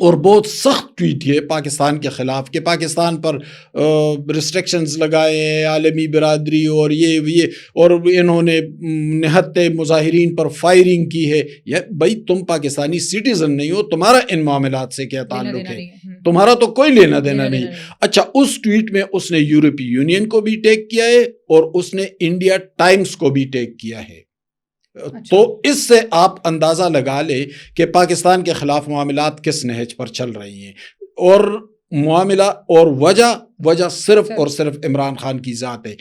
اور بہت سخت ٹویٹ ہے پاکستان کے خلاف کہ پاکستان پر ریسٹرکشنز لگائے عالمی برادری اور یہ اور انہوں نے نہتے مظاہرین پر فائرنگ کی ہے. بھائی تم پاکستانی سٹیزن نہیں ہو, تمہارا ان معاملات سے کیا تعلق ہے؟ تمہارا تو کوئی لینا دینا نہیں. اچھا, اس ٹویٹ میں اس نے یورپی یونین کو بھی ٹیگ کیا ہے اور اس نے انڈیا ٹائمز کو بھی ٹیگ کیا ہے. تو اس سے آپ اندازہ لگا لے کہ پاکستان کے خلاف معاملات کس نہج پر چل رہی ہیں. اور معاملہ اور وجہ صرف اور صرف عمران خان کی ذات ہے.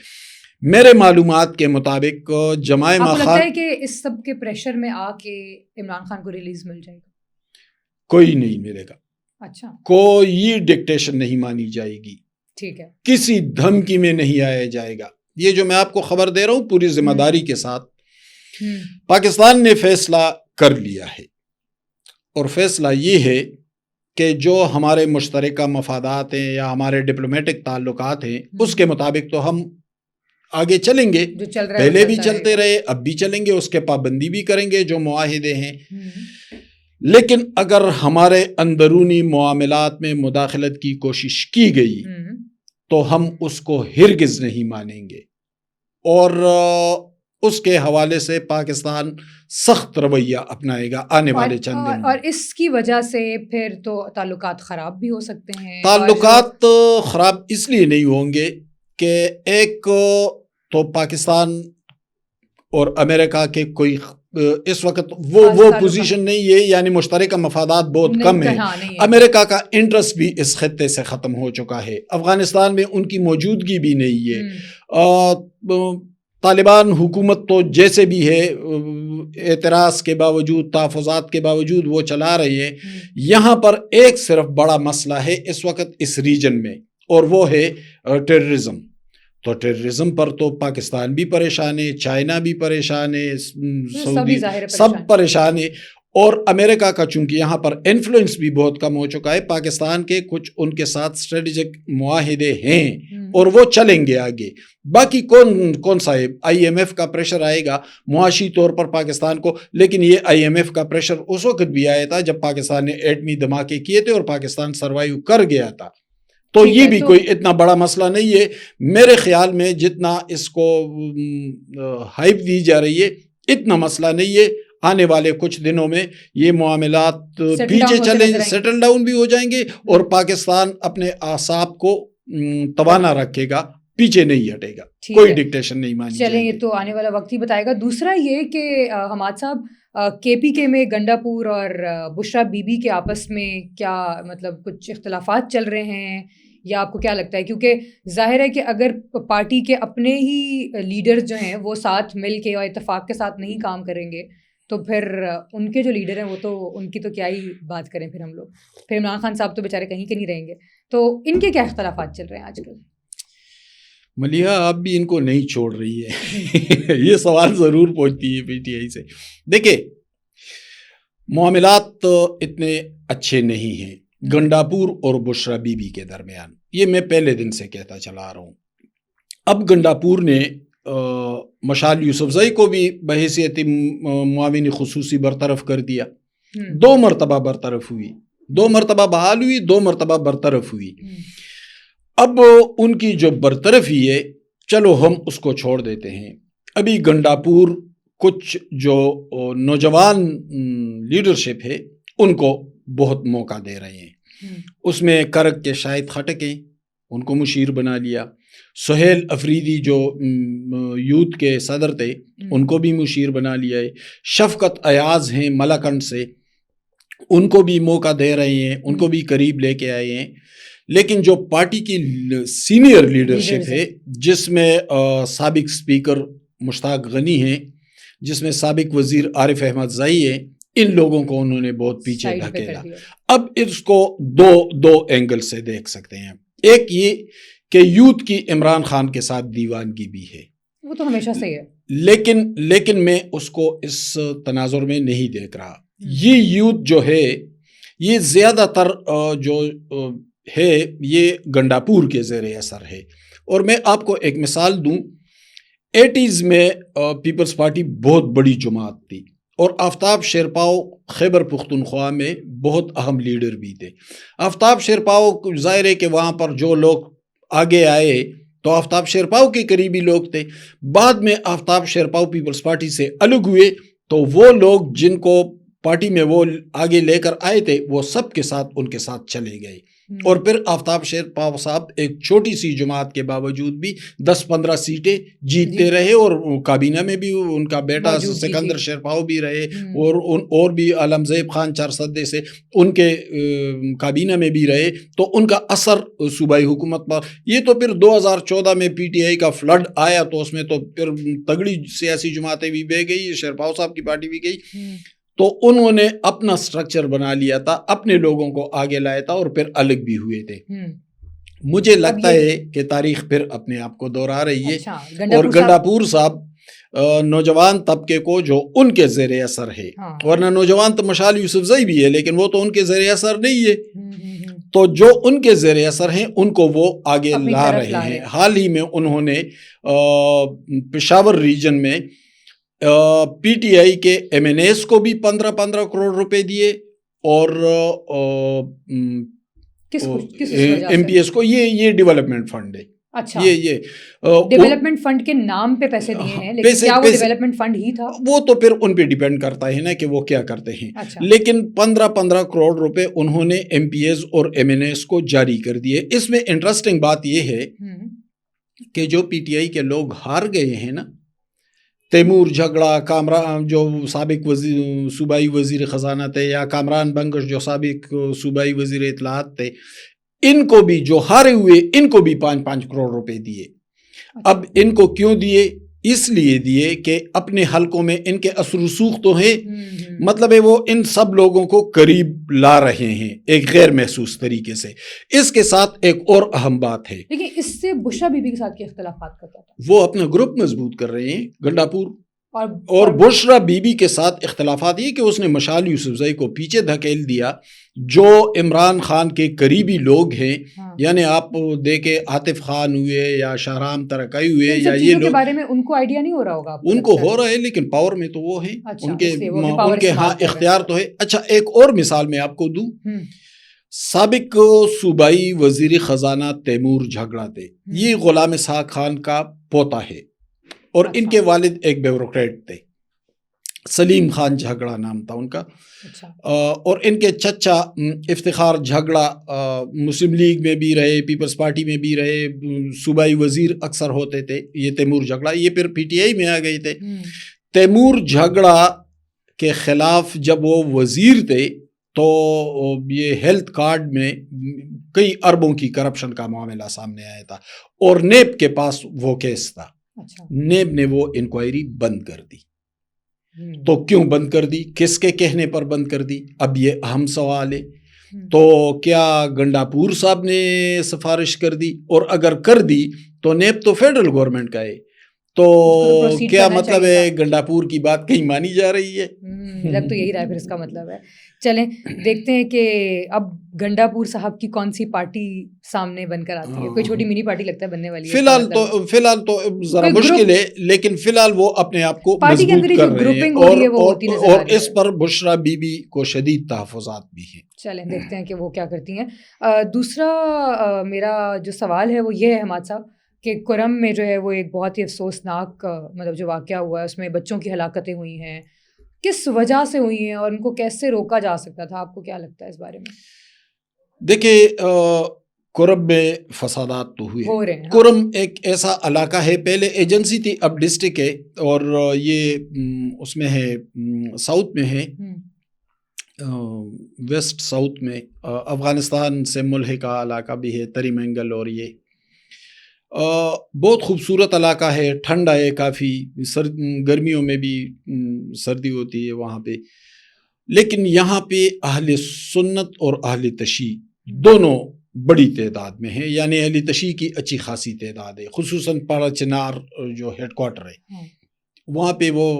میرے معلومات کے مطابق جمائمہ خان, لگتا ہے کہ اس سب کے پریشر میں آ کے عمران خان کو ریلیز مل جائے گا؟ کوئی نہیں ملے گا. اچھا, کوئی ڈکٹیشن نہیں مانی جائے گی. ٹھیک ہے, کسی دھمکی میں نہیں آیا جائے گا. یہ جو میں آپ کو خبر دے رہا ہوں پوری ذمہ داری کے ساتھ, پاکستان نے فیصلہ کر لیا ہے اور فیصلہ یہ ہے کہ جو ہمارے مشترکہ مفادات ہیں یا ہمارے ڈپلومیٹک تعلقات ہیں اس کے مطابق تو ہم آگے چلیں گے. پہلے بھی چلتے رہے, اب بھی چلیں گے, اس کے پابندی بھی کریں گے جو معاہدے ہیں. لیکن اگر ہمارے اندرونی معاملات میں مداخلت کی کوشش کی گئی تو ہم اس کو ہرگز نہیں مانیں گے. اور اس کے حوالے سے پاکستان سخت رویہ اپنائے گا آنے والے چند دنوں. اور اس کی وجہ سے پھر تو تعلقات خراب بھی ہو سکتے ہیں. تعلقات خراب اس لیے نہیں ہوں گے کہ ایک تو پاکستان اور امریکہ کے کوئی اس وقت وہ پوزیشن نہیں ہے, یعنی مشترکہ مفادات بہت کم ہیں. امریکہ کا انٹرسٹ بھی اس خطے سے ختم ہو چکا ہے. افغانستان میں ان کی موجودگی بھی نہیں ہے. طالبان حکومت تو جیسے بھی ہے اعتراض کے باوجود, تحفظات کے باوجود وہ چلا رہی ہے. یہاں پر ایک صرف بڑا مسئلہ ہے اس وقت اس ریجن میں, اور وہ ہے ٹیررزم. تو ٹیررزم پر تو پاکستان بھی پریشان ہے, چائنا بھی پریشان ہے, سعودی سب پریشان ہے. اور امریکہ کا چونکہ یہاں پر انفلوئنس بھی بہت کم ہو چکا ہے, پاکستان کے کچھ ان کے ساتھ اسٹریٹجک معاہدے ہیں اور وہ چلیں گے آگے. باقی کون سا ہے؟ آئی ایم ایف کا پریشر آئے گا معاشی طور پر پاکستان کو, لیکن یہ آئی ایم ایف کا پریشر اس وقت بھی آیا تھا جب پاکستان نے ایٹمی دھماکے کیے تھے اور پاکستان سروائیو کر گیا تھا. تو یہ بھی کوئی اتنا بڑا مسئلہ نہیں ہے میرے خیال میں جتنا اس کو ہائپ دی جا رہی ہے. اتنا مسئلہ نہیں ہے. آنے والے کچھ دنوں میں یہ معاملات پیچھے چلیں, سیٹل ڈاؤن بھی ہو جائیں گے اور پاکستان اپنے اعصاب کو توانا رکھے گا, پیچھے نہیں ہٹے گا, کوئی ڈکٹیشن نہیں مانی جائے گی. چلیں, یہ تو آنے والا وقت ہی بتائے گا. دوسرا یہ کہ حماد صاحب کے پی کے میں گنڈا پور اور بشرا بی بی کے آپس میں کیا مطلب کچھ اختلافات چل رہے ہیں یا آپ کو کیا لگتا ہے؟ کیونکہ ظاہر ہے کہ اگر پارٹی کے اپنے ہی لیڈر جو ہیں وہ ساتھ مل کے اور اتفاق کے ساتھ نہیں کام کریں گے تو پھر ان کے جو لیڈر ہیں وہ تو ان کی تو کیا ہی بات کریں پھر ہم لوگ. پھر عمران خان صاحب تو بیچارے کہیں کے نہیں رہیں گے. تو ان کے کیا اختلافات چل رہے ہیں آج کل؟ ملیحہ آپ بھی ان کو نہیں چھوڑ رہی ہے یہ سوال ضرور پہنچتی ہے پی ٹی آئی سے. دیکھیں معاملات اتنے اچھے نہیں ہیں گنڈاپور اور بشرا بی بی کے درمیان, یہ میں پہلے دن سے کہتا چلا آ رہا ہوں. اب گنڈاپور نے مشال یوسفزئی کو بھی بحیثیت معاون خصوصی برطرف کر دیا. 2 مرتبہ برطرف ہوئی, 2 مرتبہ بحال ہوئی, 2 مرتبہ برطرف ہوئی. اب ان کی جو برطرفی ہے چلو ہم اس کو چھوڑ دیتے ہیں. ابھی گنڈاپور کچھ جو نوجوان لیڈرشپ ہے ان کو بہت موقع دے رہے ہیں. اس میں کرک کے شاہد خٹک ان کو مشیر بنا لیا, سہیل افریدی جو یوتھ کے صدر تھے ان کو بھی مشیر بنا لیا ہے, شفقت ایاز ہیں ملاکنڈ سے ان کو بھی موقع دے رہے ہیں, ان کو بھی قریب لے کے آئے ہیں. لیکن جو پارٹی کی سینئر لیڈرشپ ہے جس میں سابق اسپیکر مشتاق غنی ہیں, جس میں سابق وزیر عارف احمد زئی ہیں, ان لوگوں کو انہوں نے بہت پیچھے دھکیلا. اب اس کو دو اینگل سے دیکھ سکتے ہیں. ایک یہ کہ یوتھ کی عمران خان کے ساتھ دیوانگی بھی ہے, وہ تو ہمیشہ سے ہے, لیکن میں اس کو اس تناظر میں نہیں دیکھ رہا. یہ یوتھ جو ہے یہ زیادہ تر جو ہے یہ گنڈاپور کے زیر اثر ہے. اور میں آپ کو ایک مثال دوں, 80s میں پیپلز پارٹی بہت بڑی جماعت تھی, اور آفتاب شیرپاؤ خیبر پختونخوا میں بہت اہم لیڈر بھی تھے. آفتاب شیرپاؤ ظاہر ہے کہ وہاں پر جو لوگ آگے آئے تو آفتاب شیرپاؤ کے قریبی لوگ تھے. بعد میں آفتاب شیرپاؤ پیپلز پارٹی سے الگ ہوئے تو وہ لوگ جن کو پارٹی میں وہ آگے لے کر آئے تھے وہ سب کے ساتھ ان کے ساتھ چلے گئے. اور پھر آفتاب شیرپاؤ صاحب ایک چھوٹی سی جماعت کے باوجود بھی 10-15 سیٹیں جیتتے رہے اور کابینہ میں بھی ان کا بیٹا سکندر شیرپاؤ بھی رہے اور بھی عالمزیب خان چارسدے سے ان کے کابینہ میں بھی رہے. تو ان کا اثر صوبائی حکومت پر یہ تو پھر 2014 میں پی ٹی آئی کا فلڈ آیا تو اس میں تو پھر تگڑی سیاسی جماعتیں بھی بہ گئی, شیرپاؤ صاحب کی پارٹی بھی گئی. تو انہوں نے اپنا سٹرکچر بنا لیا تھا, اپنے لوگوں کو آگے لایا تھا اور پھر الگ بھی ہوئے تھے. مجھے لگتا ہے کہ تاریخ پھر اپنے آپ کو دوہرا رہی ہے اور گنڈاپور صاحب نوجوان طبقے کو جو ان کے زیر اثر ہے, ورنہ نوجوان تو مشال یوسفزئی بھی ہے لیکن وہ تو ان کے زیر اثر نہیں ہے, تو جو ان کے زیر اثر ہیں ان کو وہ آگے لا رہے ہیں. حال ہی میں انہوں نے پشاور ریجن میں پی ٹی آئی کے ایم این ایس کو بھی 15 کروڑ روپے دیے اور ایم پی ایس کو یہ ڈیولپمنٹ فنڈ ہے. اچھا, یہ ڈیولپمنٹ فنڈ کے نام پہ پیسے دیے ہیں لیکن کیا وہ ڈیولپمنٹ فنڈ ہی تھا؟ وہ تو پھر ان پہ ڈیپینڈ کرتا ہے نا کہ وہ کیا کرتے ہیں. لیکن 15 کروڑ روپے انہوں نے ایم پی ایس اور ایم این ایس کو جاری کر دیے. اس میں انٹرسٹنگ بات یہ ہے کہ جو پی ٹی آئی کے لوگ ہار گئے ہیں نا, تیمور جھگڑا, کامران جو سابق صوبائی وزیر خزانہ تھے, یا کامران بنگش جو سابق صوبائی وزیر اطلاعات تھے, ان کو بھی جو ہارے ہوئے ان کو بھی 5 کروڑ روپے دیے. اب ان کو کیوں دیے؟ اس لیے دیے کہ اپنے حلقوں میں ان کے اثر و رسوخ تو ہیں, مطلب ہے وہ ان سب لوگوں کو قریب لا رہے ہیں ایک غیر محسوس طریقے سے. اس کے ساتھ ایک اور اہم بات ہے, لیکن اس سے بشرا بی بی کے ساتھ کے اختلافات کرتا تھا, وہ اپنا گروپ مضبوط کر رہے ہیں گنڈاپور. اور بشرا بی بی کے ساتھ اختلافات یہ کہ اس نے مشال یوسفزئی کو پیچھے دھکیل دیا جو عمران خان کے قریبی لوگ ہیں. یعنی آپ دیکھیں عاطف خان ہوئے یا شاہرام ترکائی ہوئے, یا یہ لوگ کے بارے میں ان کو آئیڈیا نہیں ہو رہا ہوگا. ان کو ہو رہا ہے لیکن پاور میں تو وہ ہیں, ان کے ہاں اختیار تو ہے. اچھا, ایک اور مثال میں آپ کو دوں. سابق صوبائی وزیر خزانہ تیمور جھگڑا تھے, یہ غلام اسحاق خان کا پوتا ہے اور ان کے والد ایک بیوروکریٹ تھے, سلیم خان جھگڑا نام تھا ان کا. اور ان کے چچا افتخار جھگڑا مسلم لیگ میں بھی رہے, پیپلز پارٹی میں بھی رہے, صوبائی وزیر اکثر ہوتے تھے. یہ تیمور جھگڑا یہ پھر پی ٹی آئی میں آ گئے تھے. تیمور جھگڑا کے خلاف جب وہ وزیر تھے تو یہ ہیلتھ کارڈ میں کئی اربوں کی کرپشن کا معاملہ سامنے آیا تھا اور نیب کے پاس وہ کیس تھا. نیب نے وہ انکوائری بند کر دی. تو کیوں بند کر دی, کس کے کہنے پر بند کر دی؟ اب یہ اہم سوال ہے. تو کیا گنڈاپور صاحب نے سفارش کر دی؟ اور اگر کر دی تو نیب تو فیڈرل گورنمنٹ کا ہے, تو کیا مطلب ہے گنڈاپور کی بات کہیں مانی جا رہی ہے؟ لگ تو یہی رہا ہے پھر اس کا مطلب ہے. چلیں دیکھتے ہیں کہ اب گنڈاپور صاحب کی کون سی پارٹی سامنے بن کر آتی ہے. کوئی چھوٹی منی پارٹی لگتا ہے بننے والی ہے فی الحال تو ذرا مشکل ہے, لیکن فی الحال وہ اپنے آپ کو مضبوط کر رہے ہیں اور اس پر بشرا بی بی کو شدید تحفظات بھی ہیں. چلیں دیکھتے ہیں کہ وہ کیا کرتی ہیں. دوسرا میرا جو سوال ہے وہ یہ ہے حماد صاحب کہ کرم میں جو ہے وہ ایک بہت ہی افسوسناک مطلب جو واقعہ ہوا ہے, اس میں بچوں کی ہلاکتیں ہوئی ہیں. کس وجہ سے ہوئی ہیں اور ان کو کیسے روکا جا سکتا تھا؟ آپ کو کیا لگتا ہے اس بارے میں؟ دیکھیں, کرم میں فسادات تو ہوئے. کرم ایک ایسا علاقہ ہے, پہلے ایجنسی تھی اب ڈسٹرکٹ ہے, اور یہ اس میں ہے ساؤتھ میں ہے, ویسٹ ساؤتھ میں, افغانستان سے ملحقہ علاقہ بھی ہے, تری مینگل. اور یہ بہت خوبصورت علاقہ ہے, ٹھنڈا ہے کافی, گرمیوں میں بھی سردی ہوتی ہے وہاں پہ. لیکن یہاں پہ اہل سنت اور اہل تشیع دونوں بڑی تعداد میں ہیں, یعنی اہل تشیع کی اچھی خاصی تعداد ہے, خصوصاً پارا چنار جو ہیڈ کوارٹر ہے وہاں پہ وہ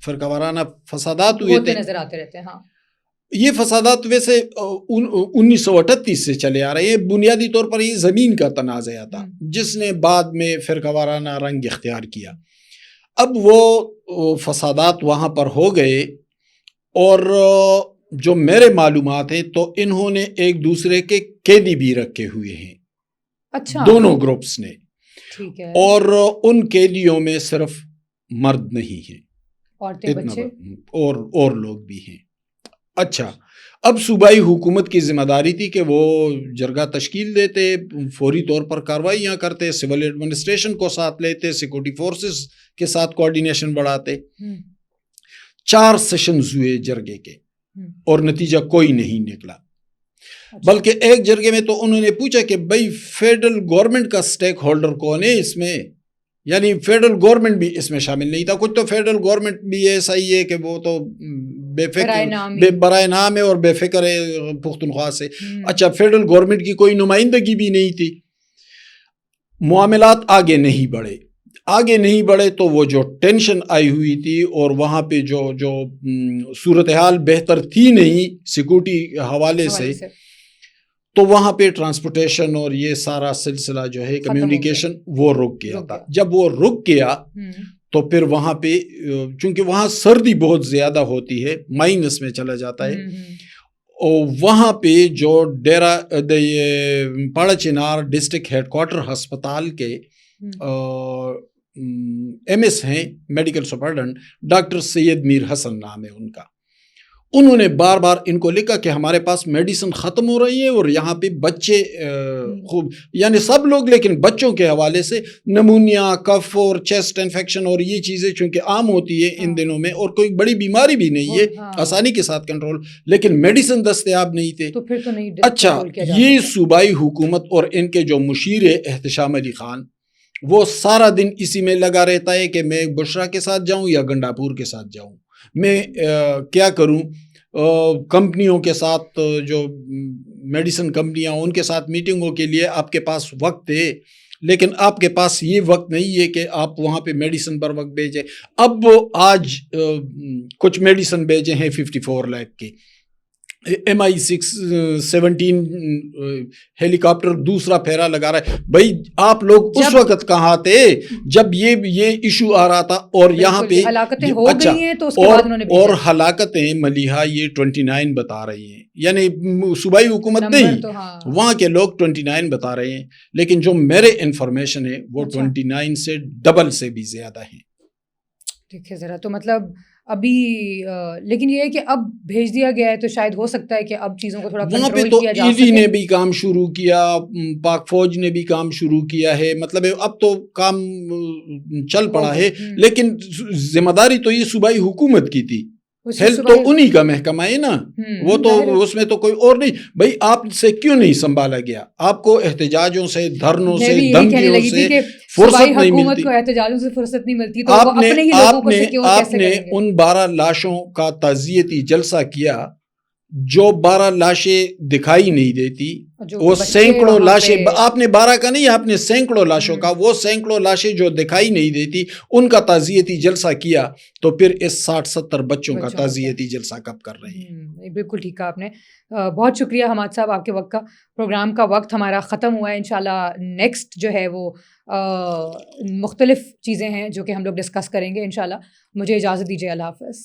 فرقہ وارانہ فسادات ہوئے تھے, نظر آتے رہتے ہیں. یہ فسادات ویسے 1938 سے چلے آ رہے ہیں. بنیادی طور پر یہ زمین کا تنازع تھا جس نے بعد میں فرقہ وارانہ رنگ اختیار کیا. اب وہ فسادات وہاں پر ہو گئے، اور جو میرے معلومات ہیں تو انہوں نے ایک دوسرے کے قیدی بھی رکھے ہوئے ہیں، اچھا دونوں گروپس نے، ٹھیک ہے، اور ان قیدیوں میں صرف مرد نہیں ہیں، عورتیں بچے اور لوگ بھی ہیں۔ اچھا، اب صوبائی حکومت کی ذمہ داری تھی کہ وہ جرگہ تشکیل دیتے، فوری طور پر کارروائیاں کرتے، سول ایڈمنسٹریشن کو ساتھ لیتے، سیکورٹی فورسز کے ساتھ کوارڈینیشن بڑھاتے۔ 4 سیشنز ہوئے جرگے کے اور نتیجہ کوئی نہیں نکلا، بلکہ ایک جرگے میں تو انہوں نے پوچھا کہ بھئی فیڈرل گورنمنٹ کا سٹیک ہولڈر کون ہے اس میں، یعنی فیڈرل گورنمنٹ بھی اس میں شامل نہیں تھا۔ کچھ تو فیڈرل گورنمنٹ بھی ایسا ہی ہے کہ وہ تو بے فکر برائے نام ہے اور بے فکر ہے پختونخوا سے۔ اچھا، فیڈرل گورنمنٹ کی کوئی نمائندگی بھی نہیں تھی، معاملات آگے نہیں بڑھے تو وہ جو ٹینشن آئی ہوئی تھی اور وہاں پہ جو صورتحال بہتر تھی نہیں سیکورٹی حوالے سے، تو وہاں پہ ٹرانسپورٹیشن اور یہ سارا سلسلہ جو ہے کمیونیکیشن وہ رک گیا تھا۔ جب وہ رک گیا تو پھر وہاں پہ چونکہ وہاں سردی بہت زیادہ ہوتی ہے، مائنس میں چلا جاتا ہے، اور وہاں پہ جو ڈیرا پاڑا چنار ڈسٹرکٹ ہیڈ کوارٹر ہسپتال کے ایم ایس ہیں، میڈیکل سپرڈنٹ ڈاکٹر سید میر حسن نام ہے ان کا، انہوں نے بار بار ان کو لکھا کہ ہمارے پاس میڈیسن ختم ہو رہی ہے اور یہاں پہ بچے خوب، یعنی سب لوگ، لیکن بچوں کے حوالے سے نمونیا، کف اور چیسٹ انفیکشن اور یہ چیزیں چونکہ عام ہوتی ہے ان دنوں میں، اور کوئی بڑی بیماری بھی نہیں ہے، آسانی کے ساتھ کنٹرول، لیکن میڈیسن دستیاب نہیں تھے۔ اچھا، یہ صوبائی حکومت اور ان کے جو مشیر احتشام علی خان، وہ سارا دن اسی میں لگا رہتا ہے کہ میں بشرا کے ساتھ جاؤں یا گنڈاپور کے ساتھ جاؤں، میں کیا کروں، کمپنیوں کے ساتھ، جو میڈیسن کمپنیاں ان کے ساتھ میٹنگوں کے لیے آپ کے پاس وقت ہے، لیکن آپ کے پاس یہ وقت نہیں ہے کہ آپ وہاں پہ میڈیسن پر وقت بھیجیں۔ اب آج کچھ میڈیسن بھیجے ہیں 54 لاکھ کے، MI-17 ہیلی کاپٹر دوسرا پھیرا لگا رہا ہے۔ بھائی آپ لوگ اس وقت کہاں تھے جب یہ ایشو آ رہا تھا، اور یہاں پہ اچھا، اور ہلاکتیں ملیحہ یہ 29 بتا رہی ہیں، یعنی صوبائی حکومت نہیں، وہاں کے لوگ 29 بتا رہے ہیں، لیکن جو میرے انفارمیشن ہے وہ 29 سے ڈبل سے بھی زیادہ ہیں۔ ٹھیک ہے، ذرا تو مطلب ابھی، لیکن یہ ہے کہ اب بھیج دیا گیا ہے تو شاید ہو سکتا ہے کہ اب چیزوں کو تھوڑا کنٹرول کیا جا سکے۔ ایڈی نے بھی کام شروع کیا، پاک فوج نے بھی کام شروع کیا ہے، مطلب اب تو کام چل پڑا ہے، لیکن ذمہ داری تو یہ صوبائی حکومت کی تھی، ہیلتھ تو انہی کا محکمہ ہے نا، وہ تو اس میں تو کوئی اور نہیں۔ بھائی آپ سے کیوں نہیں سنبھالا گیا؟ آپ کو احتجاجوں سے، دھرنوں سے، دھمکیوں سے فرصت نہیں ملتی، احتجاجوں سے فرصت نہیں ملتی، تو آپ نے ان 12 لاشوں کا تعزیتی جلسہ کیا، جو 12 لاشیں دکھائی نہیں دیتی، وہ سینکڑوں لاشیں، آپ نے 12 کا نہیں، آپ نے سینکڑوں لاشوں کا، وہ سینکڑوں لاشیں جو دکھائی نہیں دیتی ان کا تعزیتی جلسہ کیا، تو پھر اس 60-70 بچوں کا تعزیتی جلسہ کب کر رہے ہیں؟ بالکل ٹھیک ہے آپ نے، بہت شکریہ حماد صاحب آپ کے وقت کا۔ پروگرام کا وقت ہمارا ختم ہوا ہے، انشاءاللہ نیکسٹ جو ہے وہ مختلف چیزیں ہیں جو کہ ہم لوگ ڈسکس کریں گے انشاءاللہ۔ مجھے اجازت دیجیے، اللہ حافظ۔